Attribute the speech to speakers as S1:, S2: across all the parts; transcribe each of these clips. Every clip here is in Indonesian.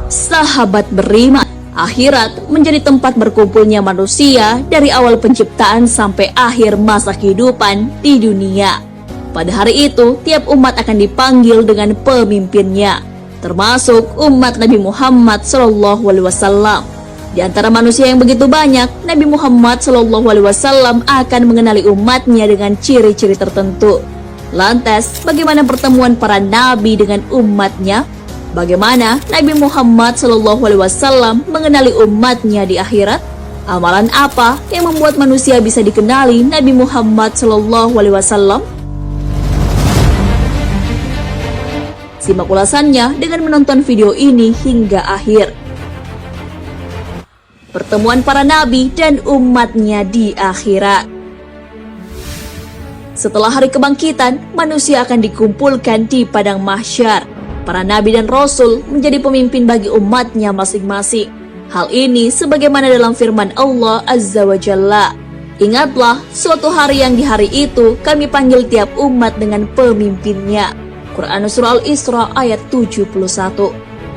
S1: Sahabat beriman, akhirat menjadi tempat berkumpulnya manusia dari awal penciptaan sampai akhir masa kehidupan di dunia. Pada hari itu, tiap umat akan dipanggil dengan pemimpinnya, termasuk umat Nabi Muhammad SAW. Di antara manusia yang begitu banyak, Nabi Muhammad SAW akan mengenali umatnya dengan ciri-ciri tertentu. Lantas, bagaimana pertemuan para nabi dengan umatnya? Bagaimana Nabi Muhammad SAW mengenali umatnya di akhirat? Amalan apa yang membuat manusia bisa dikenali Nabi Muhammad SAW? Simak ulasannya dengan menonton video ini hingga akhir. Pertemuan para nabi dan umatnya di akhirat. Setelah hari kebangkitan, manusia akan dikumpulkan di padang mahsyar. Para nabi dan rasul menjadi pemimpin bagi umatnya masing-masing. Hal ini sebagaimana dalam firman Allah Azza wa Jalla. Ingatlah suatu hari yang di hari itu kami panggil tiap umat dengan pemimpinnya. Quran Surah Al-Isra ayat 71.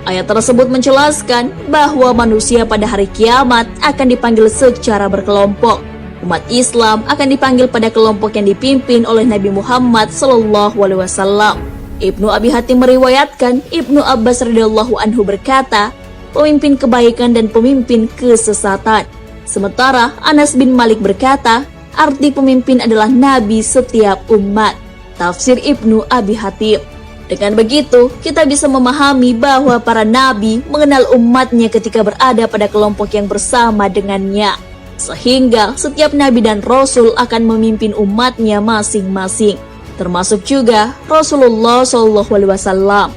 S1: Ayat tersebut menjelaskan bahwa manusia pada hari kiamat akan dipanggil secara berkelompok. Umat Islam akan dipanggil pada kelompok yang dipimpin oleh Nabi Muhammad SAW. Ibnu Abi Hatim meriwayatkan Ibnu Abbas radhiyallahu anhu berkata, pemimpin kebaikan dan pemimpin kesesatan. Sementara Anas bin Malik berkata, arti pemimpin adalah nabi setiap umat. Tafsir Ibnu Abi Hatim. Dengan begitu, kita bisa memahami bahwa para nabi mengenal umatnya ketika berada pada kelompok yang bersama dengannya. Sehingga setiap nabi dan rasul akan memimpin umatnya masing-masing. Termasuk juga Rasulullah SAW.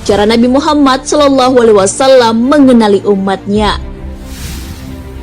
S1: Cara Nabi Muhammad SAW mengenali umatnya.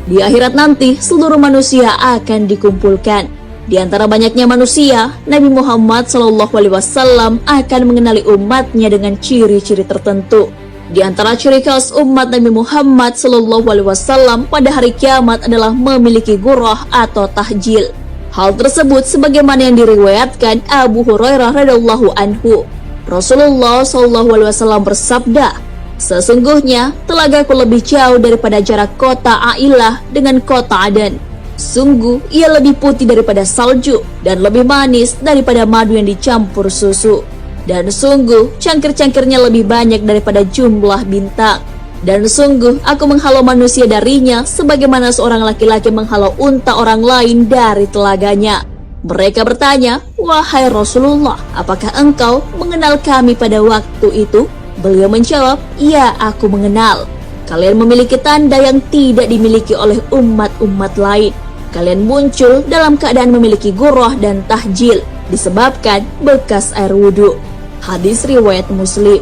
S1: Di akhirat nanti, seluruh manusia akan dikumpulkan. Di antara banyaknya manusia, Nabi Muhammad SAW akan mengenali umatnya dengan ciri-ciri tertentu. Di antara ciri khas umat Nabi Muhammad SAW pada hari kiamat adalah memiliki gurrah atau tahjil. Hal tersebut sebagaimana yang diriwayatkan Abu Hurairah radhiyallahu anhu. Rasulullah SAW bersabda, sesungguhnya telagaku lebih jauh daripada jarak kota Ailah dengan kota Aden. Sungguh ia lebih putih daripada salju dan lebih manis daripada madu yang dicampur susu. Dan sungguh cangkir-cangkirnya lebih banyak daripada jumlah bintang. Dan sungguh aku menghalau manusia darinya sebagaimana seorang laki-laki menghalau unta orang lain dari telaganya. Mereka bertanya, wahai Rasulullah, apakah engkau mengenal kami pada waktu itu? Beliau menjawab, ya aku mengenal. Kalian memiliki tanda yang tidak dimiliki oleh umat-umat lain. Kalian muncul dalam keadaan memiliki gurrah dan tahjil disebabkan bekas air wudhu. Hadis riwayat Muslim.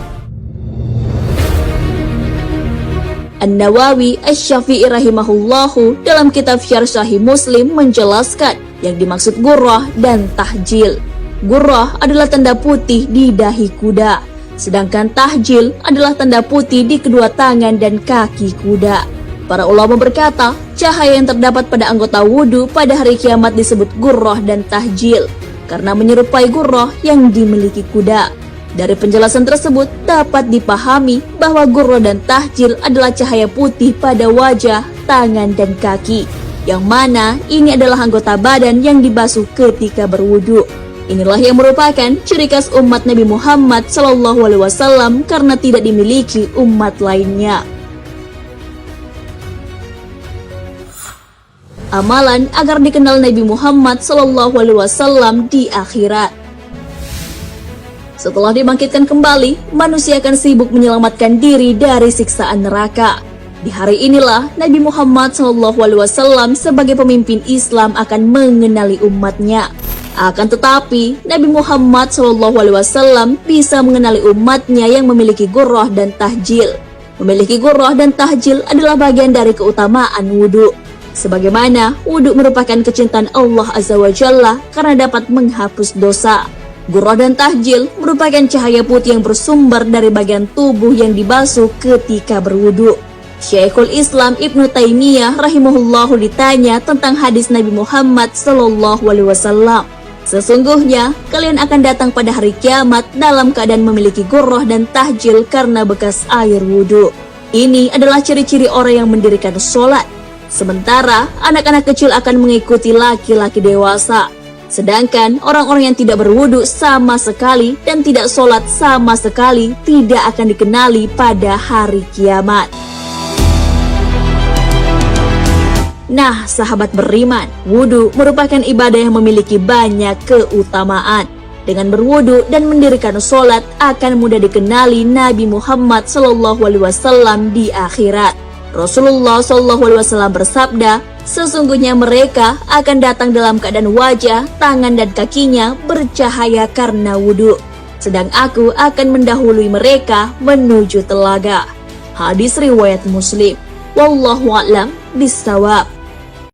S1: An-Nawawi Asy-Syafi'i rahimahullahu dalam kitab Syarh Sahih Muslim menjelaskan yang dimaksud gurrah dan tahjil. Gurrah adalah tanda putih di dahi kuda, sedangkan tahjil adalah tanda putih di kedua tangan dan kaki kuda. Para ulama berkata, cahaya yang terdapat pada anggota wudhu pada hari kiamat disebut gurrah dan tahjil karena menyerupai gurrah yang dimiliki kuda. Dari penjelasan tersebut dapat dipahami bahwa gurrah dan tahjil adalah cahaya putih pada wajah, tangan, dan kaki, yang mana ini adalah anggota badan yang dibasuh ketika berwudu. Inilah yang merupakan ciri khas umat Nabi Muhammad SAW karena tidak dimiliki umat lainnya. Amalan agar dikenal Nabi Muhammad SAW di akhirat. Setelah dibangkitkan kembali, manusia akan sibuk menyelamatkan diri dari siksaan neraka. Di hari inilah Nabi Muhammad SAW sebagai pemimpin Islam akan mengenali umatnya. Akan tetapi, Nabi Muhammad SAW bisa mengenali umatnya yang memiliki gurrah dan tahjil. Memiliki gurrah dan tahjil adalah bagian dari keutamaan wudhu. Sebagaimana wudhu merupakan kecintaan Allah Azza wa Jalla karena dapat menghapus dosa. Gurrah dan tahjil merupakan cahaya putih yang bersumber dari bagian tubuh yang dibasuh ketika berwudu. Syekhul Islam Ibnu Taimiyah rahimahullahu ditanya tentang hadis Nabi Muhammad SAW. Sesungguhnya, kalian akan datang pada hari kiamat dalam keadaan memiliki gurrah dan tahjil karena bekas air wudhu. Ini adalah ciri-ciri orang yang mendirikan sholat. Sementara, anak-anak kecil akan mengikuti laki-laki dewasa. Sedangkan orang-orang yang tidak berwudhu sama sekali dan tidak sholat sama sekali tidak akan dikenali pada hari kiamat. Nah, sahabat beriman, wudhu merupakan ibadah yang memiliki banyak keutamaan. Dengan berwudhu dan mendirikan sholat akan mudah dikenali Nabi Muhammad SAW di akhirat. Rasulullah SAW bersabda, sesungguhnya mereka akan datang dalam keadaan wajah, tangan dan kakinya bercahaya karena wudhu. Sedang aku akan mendahului mereka menuju telaga. Hadis riwayat Muslim. Wallahu a'lam bishawab.